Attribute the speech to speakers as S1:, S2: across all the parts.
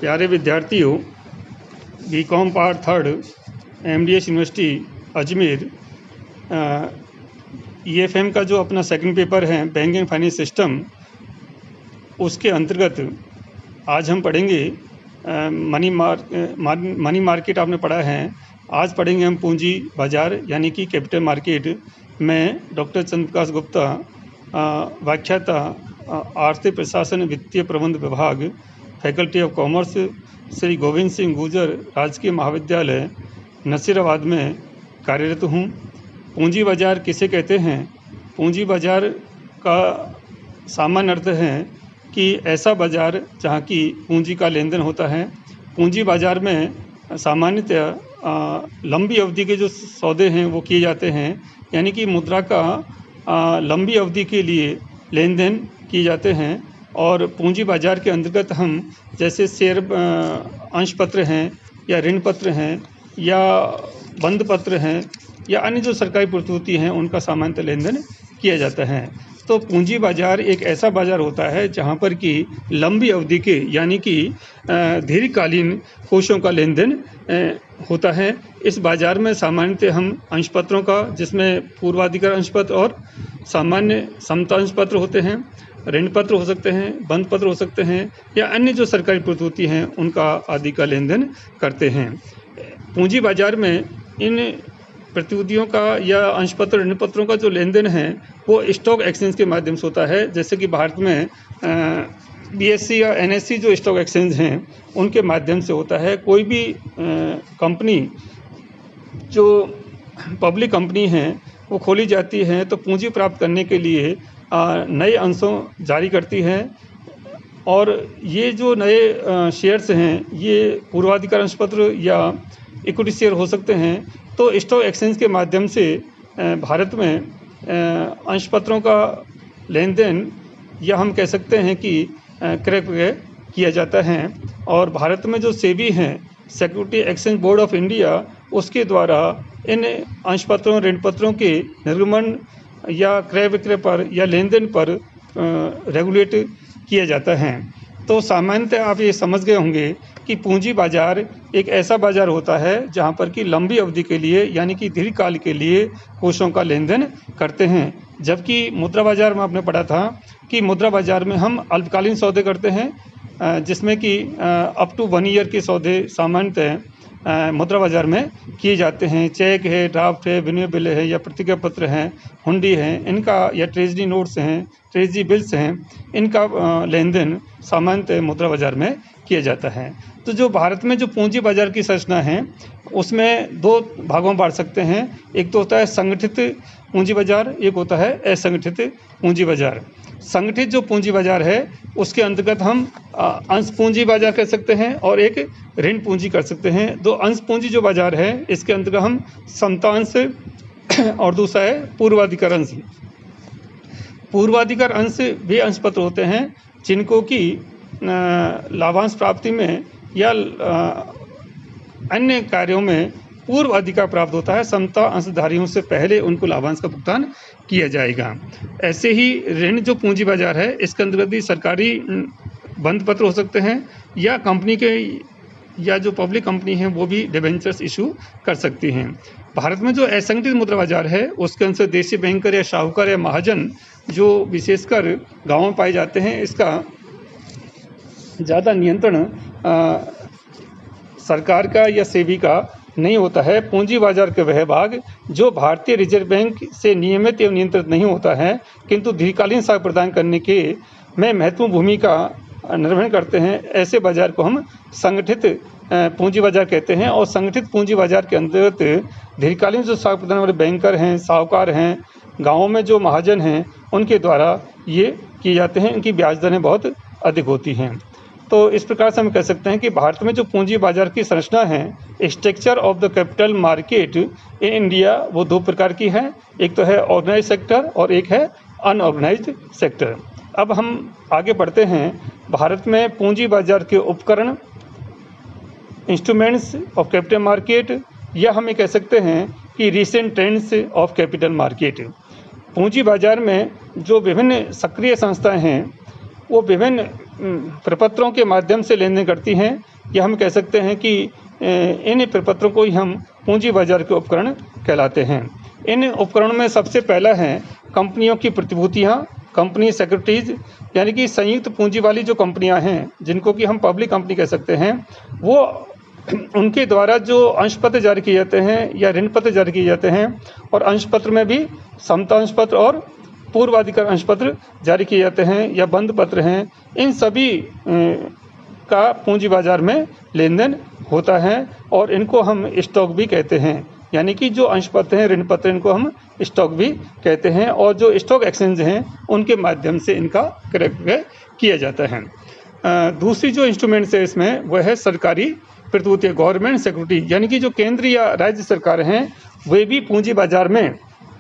S1: प्यारे विद्यार्थियों, BCom part third MDS university Ajmer EFM का जो अपना सेकंड पेपर है बैंकिंग फाइनेंस सिस्टम, उसके अंतर्गत आज हम पढ़ेंगे मनी मार्केट आपने पढ़ा है। आज पढ़ेंगे हम पूंजी बाजार यानी कि कैपिटल मार्केट। मैं डॉक्टर चंद्रप्रकाश गुप्ता, व्याख्याता आर्थिक प्रशासन वित्तीय प्रबंध विभाग, faculty of commerce, Shri Govind Singh Gurjar राजकीय महाविद्यालय नसीराबाद में कार्यरत हूँ। पूंजी बाजार किसे कहते हैं? पूंजी बाजार का सामान्य अर्थ है कि ऐसा बाजार जहाँ की पूंजी का लेन देन होता है। पूंजी बाजार में सामान्यतः लंबी अवधि के जो सौदे हैं वो किए जाते हैं, यानी कि मुद्रा का लंबी अवधि के लिए लेन देन किए जाते हैं। और पूंजी बाजार के अंतर्गत हम जैसे शेयर अंश पत्र हैं या ऋण पत्र हैं या बंद पत्र हैं या अन्य जो सरकारी प्रतिभूति हैं उनका सामान्यतः लेन देन किया जाता है। तो पूंजी बाजार एक ऐसा बाजार होता है जहां पर कि लंबी अवधि के यानी कि दीर्घकालीन कोषों का लेन देन होता है। इस बाजार में सामान्यतः हम अंश पत्रों का, जिसमें पूर्वाधिकार अंश पत्र और सामान्य समता अंश पत्र होते हैं, ऋण पत्र हो सकते हैं, बंद पत्र हो सकते हैं या अन्य जो सरकारी प्रतिभूति हैं उनका आदि का लेन देन करते हैं। पूंजी बाजार में इन प्रतिभूतियों का या अंश पत्र ऋण पत्रों का जो लेन देन है वो स्टॉक एक्सचेंज के माध्यम से होता है। जैसे कि भारत में बीएससी या एनएससी जो स्टॉक एक्सचेंज हैं उनके माध्यम से होता है। कोई भी कंपनी जो पब्लिक कंपनी है वो खोली जाती है तो पूंजी प्राप्त करने के लिए नए अंशों जारी करती है। और ये जो नए शेयर्स हैं ये पूर्वाधिकार अंश पत्र या इक्विटी शेयर हो सकते हैं। तो स्टॉक एक्सचेंज के माध्यम से भारत में अंश पत्रों का लेन देन या हम कह सकते हैं कि क्रय विक्रय किया जाता है। और भारत में जो सेबी हैं, security exchange board of India, उसके द्वारा इन अंश पत्रों ऋण पत्रों के निर्गमन या क्रय विक्रय पर या लेन देन पर रेगुलेट किया जाता है। तो सामान्यतः आप ये समझ गए होंगे कि पूंजी बाजार एक ऐसा बाजार होता है जहां पर कि लंबी अवधि के लिए यानी कि दीर्घकाल के लिए कोषों का लेन देन करते हैं। जबकि मुद्रा बाजार में आपने पढ़ा था कि मुद्रा बाजार में हम अल्पकालीन सौदे करते हैं, जिसमें कि अप टू 1 ईयर के सौदे सामान्यतः मुद्रा बाजार में किए जाते हैं। चेक है, ड्राफ्ट है, विनिमय बिल है या प्रतिज्ञा पत्र हैं, हुंडी है, इनका या ट्रेजरी नोट्स हैं, ट्रेजरी बिल्स हैं, इनका लेन देन सामान्यतः मुद्रा बाजार में किया जाता है। तो जो भारत में जो पूंजी बाजार की संरचना है उसमें 2 भागों में बांट सकते हैं। एक तो होता है संगठित पूंजी बाजार, एक होता है असंगठित पूंजी बाजार। संगठित जो पूंजी बाजार है उसके अंतर्गत हम अंश पूंजी बाजार कह सकते हैं और एक ऋण पूंजी कर सकते हैं। 2 अंश पूंजी जो बाजार है इसके अंतर्गत हम समतांश और दूसरा है पूर्वाधिकार अंश। पूर्वाधिकार अंश वे अंश पत्र होते हैं जिनको कि लाभांश प्राप्ति में या अन्य कार्यों में पूर्व अधिकार प्राप्त होता है। समता अंशधारियों से पहले उनको लाभांश का भुगतान किया जाएगा। ऐसे ही ऋण जो पूंजी बाजार है इसके अंतर्गत भी सरकारी बंद पत्र हो सकते हैं या कंपनी के या जो पब्लिक कंपनी है वो भी डिबेंचर्स इशू कर सकती हैं। भारत में जो असंगठित मुद्रा बाजार है उसके अंदर देशी बैंकर या साहूकार या महाजन जो विशेषकर गाँव में पाए जाते हैं, इसका ज़्यादा नियंत्रण सरकार का या सेबी का नहीं होता है। पूंजी बाजार के वह भाग जो भारतीय रिजर्व बैंक से नियमित एवं नियंत्रित नहीं होता है किंतु दीर्घकालीन साख प्रदान करने के में महत्वपूर्ण भूमिका निर्वहन करते हैं, ऐसे बाजार को हम संगठित पूंजी बाजार कहते हैं। और संगठित पूंजी बाजार के अंतर्गत दीर्घकालीन जो साख प्रदान वाले बैंकर हैं, साहूकार हैं, गाँवों में जो महाजन हैं, उनके द्वारा ये किए जाते हैं। इनकी ब्याज दरें बहुत अधिक होती हैं। तो इस प्रकार से हम कह सकते हैं कि भारत में जो पूंजी बाजार की संरचना है, structure of the capital market in India, वो 2 प्रकार की है। एक तो है ऑर्गेनाइज सेक्टर और एक है अनऑर्गेनाइज्ड सेक्टर। अब हम आगे बढ़ते हैं। भारत में पूंजी बाजार के उपकरण, इंस्ट्रूमेंट्स ऑफ कैपिटल मार्केट, या हम ये कह सकते हैं कि recent trends of capital market. पूंजी बाजार में जो विभिन्न सक्रिय संस्थाएं हैं वो विभिन्न प्रपत्रों के माध्यम से लेन देन करती हैं, या हम कह सकते हैं कि इन प्रपत्रों को ही हम पूंजी बाजार के उपकरण कहलाते हैं। इन उपकरणों में सबसे पहला है कंपनियों की प्रतिभूतियाँ, कंपनी सिक्योरिटीज़, यानी कि संयुक्त पूंजी वाली जो कंपनियां हैं, जिनको कि हम पब्लिक कंपनी कह सकते हैं, वो उनके द्वारा जो अंश पत्र जारी किए जाते हैं या ऋण पत्र जारी किए जाते हैं, और अंश पत्र में भी समता अंश पत्र और पूर्वाधिकार अंश पत्र जारी किए जाते हैं या बंद पत्र हैं, इन सभी का पूंजी बाजार में लेन देन होता है और इनको हम स्टॉक भी कहते हैं। यानी कि जो अंश पत्र हैं, ऋण पत्र, इनको हम स्टॉक भी कहते हैं, और जो स्टॉक एक्सचेंज हैं उनके माध्यम से इनका क्रय किया जाता है। दूसरी जो इंस्ट्रूमेंट्स है इसमें वह है सरकारी प्रतिभूतियाँ, गवर्नमेंट सिक्योरिटी, यानी कि जो केंद्र या राज्य सरकार हैं वे भी पूंजी बाजार में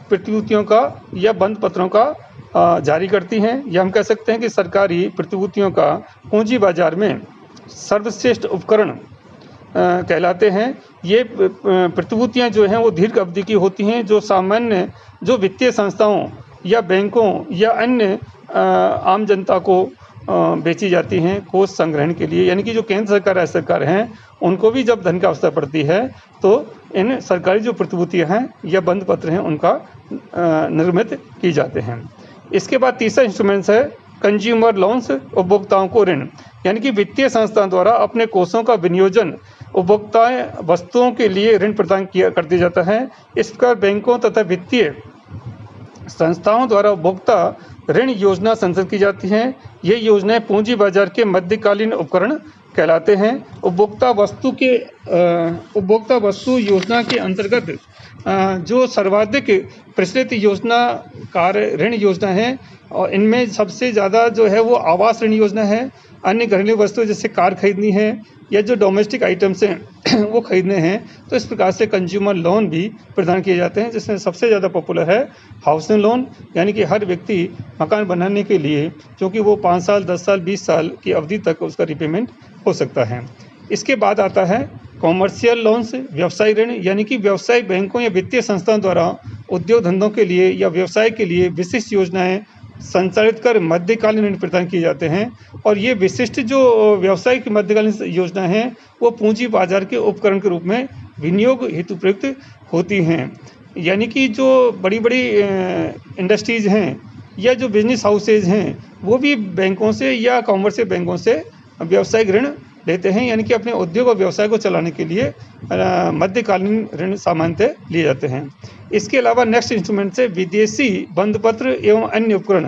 S1: प्रतिभूतियों का या बंद पत्रों का जारी करती हैं, या हम कह सकते हैं कि सरकारी प्रतिभूतियों का पूंजी बाजार में सर्वश्रेष्ठ उपकरण कहलाते हैं। ये प्रतिभूतियाँ जो हैं वो दीर्घ अवधि की होती हैं, जो सामान्य जो वित्तीय संस्थाओं या बैंकों या अन्य आम जनता को बेची जाती हैं कोष संग्रहण के लिए। यानी कि जो केंद्र सरकार, राज्य सरकार हैं, उनको भी जब धन की आवश्यकता पड़ती है तो इन सरकारी जो प्रतिभूतियाँ हैं या बंद पत्र हैं उनका निर्मित की जाते हैं। इसके बाद तीसरा इंस्ट्रूमेंट्स है कंज्यूमर लोन्स, उपभोक्ताओं को ऋण, यानी कि वित्तीय संस्थान द्वारा अपने कोषों का विनियोजन उपभोक्ता वस्तुओं के लिए ऋण प्रदान कर दिया जाता है। इस प्रकार बैंकों तथा वित्तीय संस्थाओं द्वारा उपभोक्ता ऋण योजना संचालित की जाती हैं। ये योजनाएं पूंजी बाजार के मध्यकालीन उपकरण कहलाते हैं। उपभोक्ता वस्तु योजना के अंतर्गत जो सर्वाधिक प्रचलित योजना कार्य ऋण योजना है, और इनमें सबसे ज़्यादा जो है वो आवास ऋण योजना है। अन्य घरेलू वस्तु जैसे कार खरीदनी है या जो डोमेस्टिक आइटम्स हैं वो खरीदने हैं, तो इस प्रकार से कंज्यूमर लोन भी प्रदान किए जाते हैं, जिसमें सबसे ज़्यादा पॉपुलर है हाउसिंग लोन, यानी कि हर व्यक्ति मकान बनाने के लिए, क्योंकि वो 5 साल, 10 साल, 20 साल की अवधि तक उसका रिपेमेंट हो सकता है। इसके बाद आता है कॉमर्शियल लोन्स, व्यवसाय ऋण, यानी कि व्यवसाय बैंकों या वित्तीय संस्थाओं द्वारा उद्योग धंधों के लिए या व्यवसाय के लिए विशिष्ट योजनाएं संचालित कर मध्यकालीन ऋण प्रदान किए जाते हैं। और ये विशिष्ट जो व्यवसायिक मध्यकालीन योजना हैं वो पूंजी बाजार के उपकरण के रूप में विनियोग हेतु प्रयुक्त होती हैं। यानी कि जो बड़ी बड़ी इंडस्ट्रीज हैं या जो बिजनेस हाउसेज हैं वो भी बैंकों से या कॉमर्शियल बैंकों से व्यवसायिक ऋण लेते हैं, यानी कि अपने उद्योग और व्यवसाय को चलाने के लिए मध्यकालीन ऋण सामान्यतः लिए जाते हैं। इसके अलावा नेक्स्ट इंस्ट्रूमेंट से विदेशी बंद पत्र एवं अन्य उपकरण,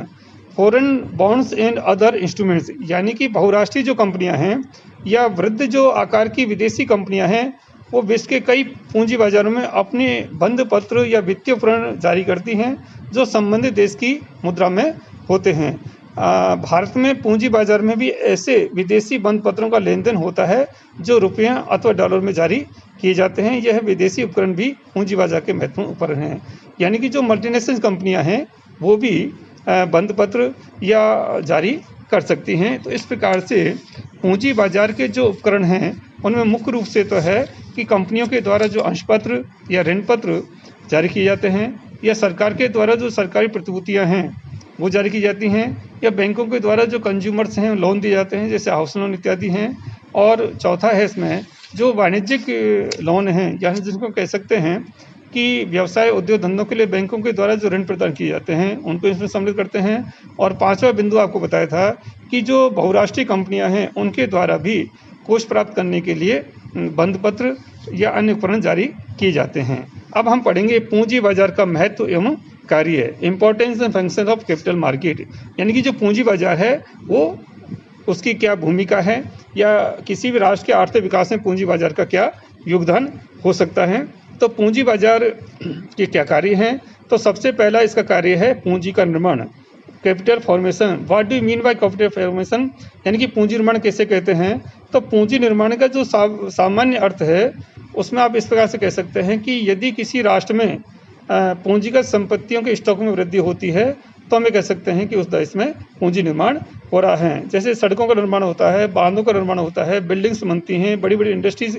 S1: foreign bonds and other instruments, यानी कि बहुराष्ट्रीय जो कंपनियां हैं या वृद्ध जो आकार की विदेशी कंपनियां हैं वो विश्व के कई पूंजी बाजारों में अपने बंद पत्र या वित्तीय उपकरण जारी करती हैं जो संबंधित देश की मुद्रा में होते हैं। भारत में पूंजी बाजार में भी ऐसे विदेशी बंद पत्रों का लेन देन होता है जो रुपया अथवा डॉलर में जारी किए जाते हैं। यह विदेशी उपकरण भी पूंजी बाजार के महत्वपूर्ण उपकरण हैं। यानी कि जो मल्टीनेशनल कंपनियां हैं वो भी बंद पत्र या जारी कर सकती हैं। तो इस प्रकार से पूंजी बाजार के जो उपकरण हैं उनमें मुख्य रूप से तो है कि कंपनियों के द्वारा जो अंश पत्र या ऋण पत्र जारी किए जाते हैं, या सरकार के द्वारा जो सरकारी प्रतिभूतियाँ हैं वो जारी की जाती हैं, या बैंकों के द्वारा जो कंज्यूमर्स हैं लोन दिए जाते हैं जैसे हाउसिंग लोन इत्यादि हैं। और चौथा है इसमें जो वाणिज्यिक लोन हैं, यानी जिनको कह सकते हैं कि व्यवसाय उद्योग धंधों के लिए बैंकों के द्वारा जो ऋण प्रदान किए जाते हैं उनको इसमें सम्मिलित करते हैं। और पांचवा बिंदु आपको बताया था कि जो बहुराष्ट्रीय कंपनियां हैं उनके द्वारा भी कोष प्राप्त करने के लिए बंद पत्र या अन्य उपकरण जारी किए जाते हैं। अब हम पढ़ेंगे पूंजी बाजार का महत्व एवं कार्य, importance and function of capital market, यानी कि जो पूंजी बाजार है वो उसकी क्या भूमिका है या किसी भी राष्ट्र के आर्थिक विकास में पूंजी बाजार का क्या योगदान हो सकता है। तो पूंजी बाजार के क्या कार्य हैं, तो सबसे पहला इसका कार्य है पूंजी का निर्माण, capital formation. What do you mean by capital formation, यानी कि पूंजी निर्माण कैसे कहते हैं। तो पूंजी निर्माण का जो सामान्य अर्थ है उसमें आप इस प्रकार से कह सकते हैं कि यदि किसी राष्ट्र में पूंजीगत संपत्तियों के स्टॉक में वृद्धि होती है तो हमें कह सकते हैं कि उस देश में पूंजी निर्माण हो रहा है। जैसे सड़कों का निर्माण होता है, बांधों का निर्माण होता है, बिल्डिंग्स बनती हैं, बड़ी बड़ी इंडस्ट्रीज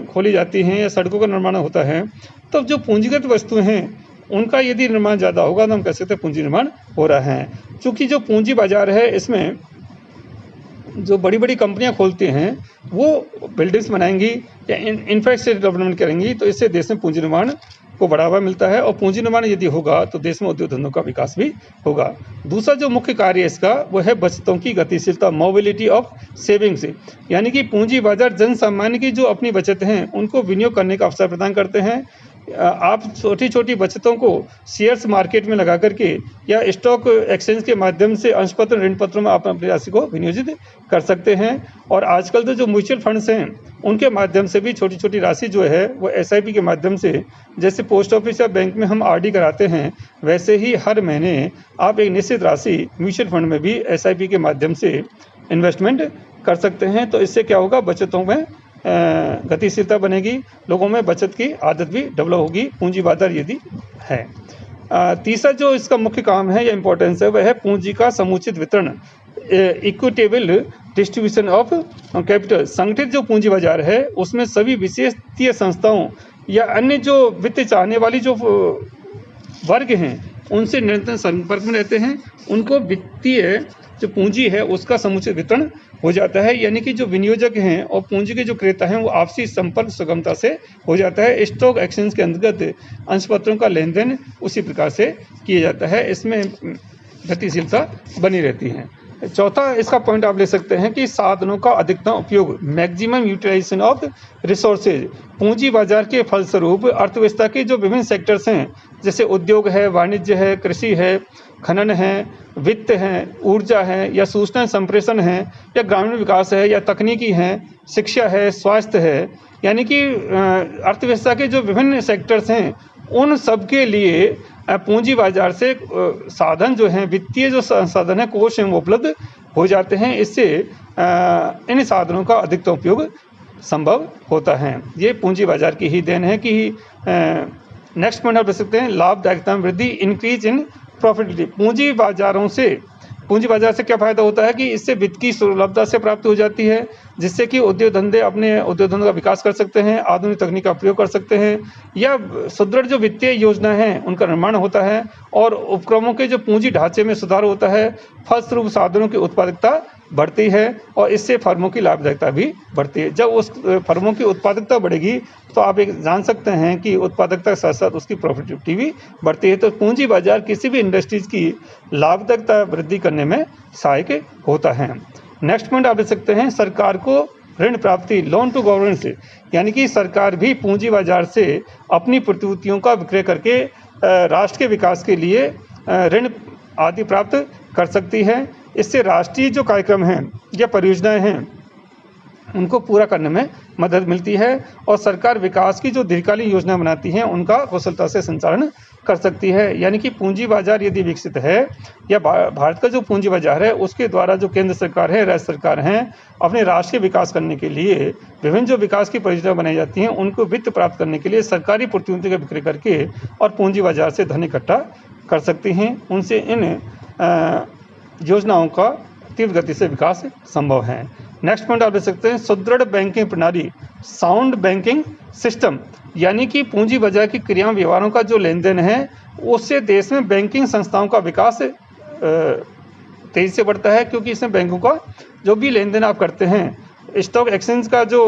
S1: खोली जाती हैं या सड़कों का निर्माण होता है। तो जो पूंजीगत वस्तुएं हैं उनका यदि निर्माण ज़्यादा होगा तो हम कह सकते हैं पूंजी निर्माण हो रहा है। चूँकि जो पूंजी बाजार है इसमें जो बड़ी बड़ी कंपनियां खोलती हैं वो बिल्डिंग्स बनाएंगी या इंफ्रास्ट्रक्चर डेवलपमेंट करेंगी, तो इससे देश में पूंजी निर्माण को बढ़ावा मिलता है, और पूंजी निर्माण यदि होगा तो देश में उद्योग धंधों का विकास भी होगा। दूसरा जो मुख्य कार्य है इसका वो है बचतों की गतिशीलता, मोबिलिटी ऑफ सेविंग्स, यानी कि पूंजी बाजार जन सामान्य की जो अपनी बचत हैं उनको विनियोग करने का अवसर प्रदान करते हैं। आप छोटी छोटी बचतों को शेयर्स मार्केट में लगा करके या स्टॉक एक्सचेंज के माध्यम से अंश पत्र ऋण पत्रों में आप अपनी राशि को विनियोजित कर सकते हैं। और आजकल तो जो म्यूचुअल फंड्स हैं उनके माध्यम से भी छोटी छोटी राशि जो है वो SIP के माध्यम से, जैसे पोस्ट ऑफिस या बैंक में हम RD कराते हैं, वैसे ही हर महीने आप एक निश्चित राशि म्यूचुअल फंड में भी SIP के माध्यम से इन्वेस्टमेंट कर सकते हैं। तो इससे क्या होगा, बचतों में गतिशीलता बनेगी, लोगों में बचत की आदत भी डेवलप होगी, पूंजी बाजार यदि है। तीसरा जो इसका मुख्य काम है या इम्पोर्टेंस है वह है पूंजी का समुचित वितरण, इक्विटेबल डिस्ट्रीब्यूशन ऑफ कैपिटल। संगठित जो पूंजी बाजार है उसमें सभी विशेषीय संस्थाओं या अन्य जो वित्त चाहने वाली जो वर्ग हैं उनसे निरंतर संपर्क में रहते हैं, उनको वित्तीय जो पूंजी है उसका समुचित वितरण हो जाता है, यानी कि जो विनियोजक हैं और पूंजी के जो क्रेता हैं वो आपसी संपर्क सुगमता से हो जाता है। स्टॉक एक्सचेंज के अंतर्गत अंशपत्रों का लेन देन उसी प्रकार से किया जाता है, इसमें गतिशीलता बनी रहती है। चौथा इसका पॉइंट आप ले सकते हैं कि साधनों का अधिकतम उपयोग, मैक्सिमम यूटिलाइजेशन ऑफ रिसोर्सेज। पूंजी बाजार के फलस्वरूप अर्थव्यवस्था के जो विभिन्न सेक्टर्स हैं, जैसे उद्योग है, वाणिज्य है, कृषि है, खनन है, वित्त है, ऊर्जा है, या सूचना संप्रेषण है, या ग्रामीण विकास है, या तकनीकी है, शिक्षा है, स्वास्थ्य है, यानी कि अर्थव्यवस्था के जो विभिन्न सेक्टर्स हैं उन सब के लिए पूंजी बाजार से साधन जो हैं, वित्तीय जो साधन है, कोष हैं, वो उपलब्ध हो जाते हैं। इससे इन साधनों का अधिकतम उपयोग संभव होता है। ये पूंजी बाजार की ही देन है कि नेक्स्ट पॉइंट आप देख सकते हैं, लाभदायकता में वृद्धि, इंक्रीज इन प्रॉफिटेबिलिटी। पूंजी बाजार से क्या फायदा होता है कि इससे वित्त की सुलभता से प्राप्त हो जाती है, जिससे कि उद्योग धंधे अपने उद्योग धंधों का विकास कर सकते हैं, आधुनिक तकनीक का प्रयोग कर सकते हैं, या सुदृढ़ जो वित्तीय योजना है उनका निर्माण होता है, और उपक्रमों के जो पूंजी ढांचे में सुधार होता है। फलस्वरूप साधनों की उत्पादकता बढ़ती है और इससे फर्मों की लाभदायकता भी बढ़ती है। जब उस फर्मों की उत्पादकता बढ़ेगी तो आप एक जान सकते हैं कि उत्पादकता के साथ साथ उसकी प्रॉफिटेबिलिटी भी बढ़ती है। तो पूंजी बाजार किसी भी इंडस्ट्रीज की लाभदायकता वृद्धि करने में सहायक होता है। नेक्स्ट पॉइंट आप देख सकते हैं, सरकार को ऋण प्राप्ति, लोन टू गवर्नमेंट, यानी कि सरकार भी पूंजी बाजार से अपनी प्रतिभूतियों का विक्रय करके राष्ट्र के विकास के लिए ऋण आदि प्राप्त कर सकती है। इससे राष्ट्रीय जो कार्यक्रम हैं या परियोजनाएं हैं उनको पूरा करने में मदद मिलती है, और सरकार विकास की जो दीर्घकालीन योजना बनाती हैं उनका कुशलता से संचालन कर सकती है। यानी कि पूंजी बाजार यदि विकसित है, या भारत का जो पूंजी बाजार है उसके द्वारा जो केंद्र सरकार है, राज्य सरकार हैं, अपने राष्ट्र के विकास करने के लिए विभिन्न जो विकास की परियोजना बनाई जाती हैं उनको वित्त प्राप्त करने के लिए सरकारी प्रतिभूतियों का विक्रय करके और पूंजी बाजार से धन इकट्ठा कर सकती हैं। उनसे इन योजनाओं का तीव्र गति से विकास संभव है। नेक्स्ट पॉइंट आप देख सकते हैं, सुदृढ़ बैंकिंग प्रणाली, साउंड बैंकिंग सिस्टम, यानी कि पूंजी बाजार की क्रियाओं व्यवहारों का जो लेन देन है उससे देश में बैंकिंग संस्थाओं का विकास तेजी से बढ़ता है, क्योंकि इसमें बैंकों का जो भी लेन देन आप करते हैं, स्टॉक एक्सचेंज का जो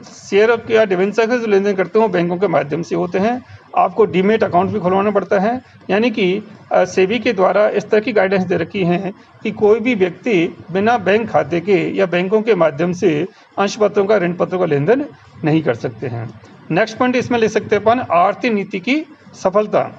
S1: शेयर या डिवेंचर का जो लेन देन करते हो बैंकों के माध्यम से होते हैं। आपको डीमेट अकाउंट भी खुलवाना पड़ता है, यानी कि सेबी के द्वारा इस तरह की गाइडेंस दे रखी है कि कोई भी व्यक्ति बिना बैंक खाते के या बैंकों के माध्यम से अंश पत्रों का, ऋण पत्रों का लेन देन नहीं कर सकते हैं। नेक्स्ट पॉइंट इसमें ले सकते हैं अपन, आर्थिक नीति की सफलता,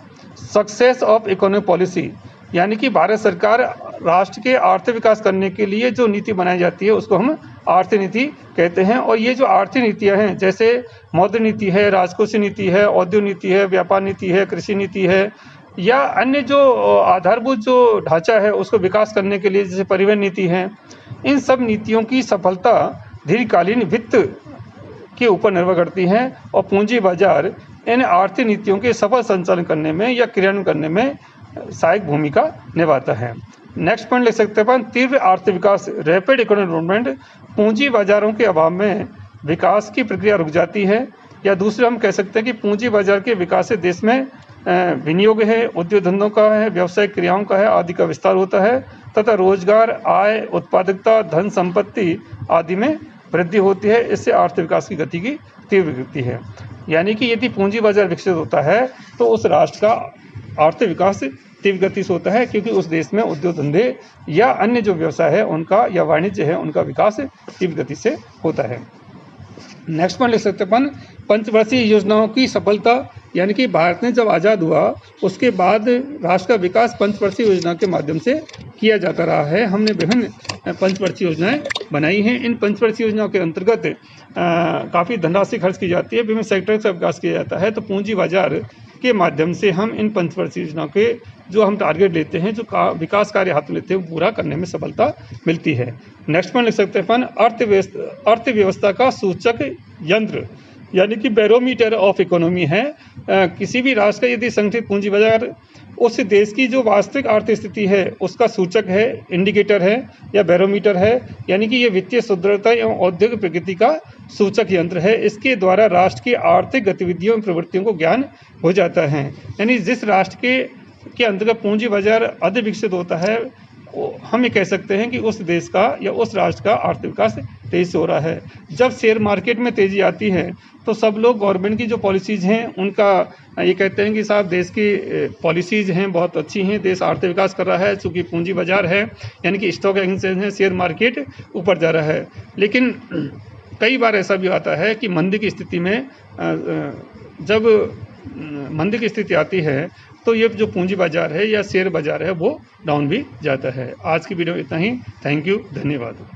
S1: सक्सेस ऑफ इकोनॉमिक पॉलिसी, यानी कि भारत सरकार राष्ट्र के आर्थिक विकास करने के लिए जो नीति बनाई जाती है उसको हम आर्थिक नीति कहते हैं। और ये जो आर्थिक नीतियां हैं, जैसे मौद्रिक नीति है, राजकोषीय नीति है, औद्योगिक नीति है, व्यापार नीति है, कृषि नीति है, या अन्य जो आधारभूत जो ढांचा है उसको विकास करने के लिए जैसे परिवहन नीति है, इन सब नीतियों की सफलता दीर्घकालीन वित्त के ऊपर निर्भर करती है, और पूंजी बाजार इन आर्थिक नीतियों के सफल संचालन करने में या क्रियान्वयन करने में सहायक भूमिका निभाता है। नेक्स्ट पॉइंट लिख सकते हैं, तीव्र आर्थिक विकास, रैपिड इकोनॉमिक डेवलपमेंट, पूंजी बाजारों के अभाव में विकास की प्रक्रिया रुक जाती है, या दूसरे हम कह सकते हैं कि पूंजी बाजार के विकास से देश में विनियोग है, उद्योग धंधों का है, व्यावसायिक क्रियाओं का है आदि का विस्तार होता है तथा रोजगार, आय, उत्पादकता, धन संपत्ति आदि में वृद्धि होती है। इससे आर्थिक विकास की गति की तीव्र गति है। यानी कि यदि पूंजी बाजार विकसित होता है तो उस राष्ट्र का आर्थिक विकास तीव्र गति से होता है, क्योंकि उस देश में उद्योग धंधे या अन्य जो व्यवसाय है उनका या वाणिज्य है उनका विकास तीव्र गति से होता है। नेक्स्ट पॉइंट लिख सकते हैं अपन, पंचवर्षीय योजनाओं की सफलता, यानी कि भारत ने जब आज़ाद हुआ उसके बाद राष्ट्र का विकास पंचवर्षीय योजना के माध्यम से किया जाता रहा है। हमने विभिन्न पंचवर्षीय योजनाएं बनाई हैं। इन पंचवर्षीय योजनाओं के अंतर्गत काफ़ी धनराशि खर्च की जाती है, विभिन्न सेक्टर का विकास किया जाता है। तो पूंजी बाजार के माध्यम से हम इन पंचवर्षीय योजनाओं के जो हम टारगेट लेते हैं, जो विकास कार्य हाथ में लेते हैं, वो पूरा करने में सफलता मिलती है। नेक्स्ट पॉइंट लिख सकते हैं अपन, अर्थव्यवस्था का सूचक यंत्र, यानी कि बैरोमीटर ऑफ इकोनॉमी है। किसी भी राष्ट्र का यदि संगठित पूंजी बाजार उस देश की जो वास्तविक आर्थिक स्थिति है उसका सूचक है, इंडिकेटर है या बैरोमीटर है, यानी कि ये वित्तीय सुदृढ़ता एवं औद्योगिक प्रगति का सूचक यंत्र है। इसके द्वारा राष्ट्र की आर्थिक गतिविधियों एवं प्रवृत्तियों को ज्ञान हो जाता है। यानी जिस राष्ट्र के अंतर्गत पूंजी बाजार अधिक विकसित होता है, हम ये कह सकते हैं कि उस देश का या उस राष्ट्र का आर्थिक विकास तेजी से हो रहा है। जब शेयर मार्केट में तेजी आती है तो सब लोग गवर्नमेंट की जो पॉलिसीज़ हैं उनका ये कहते हैं कि साहब देश की पॉलिसीज़ हैं बहुत अच्छी हैं, देश आर्थिक विकास कर रहा है, चूँकि पूंजी बाजार है यानी कि स्टॉक एक्सचेंज है, शेयर मार्केट ऊपर जा रहा है। लेकिन कई बार ऐसा भी आता है कि मंदी की स्थिति में जब मंदी की स्थिति आती है तो ये जो पूंजी बाजार है या शेयर बाजार है वो डाउन भी जाता है। आज की वीडियो में इतना ही। थैंक यू, धन्यवाद।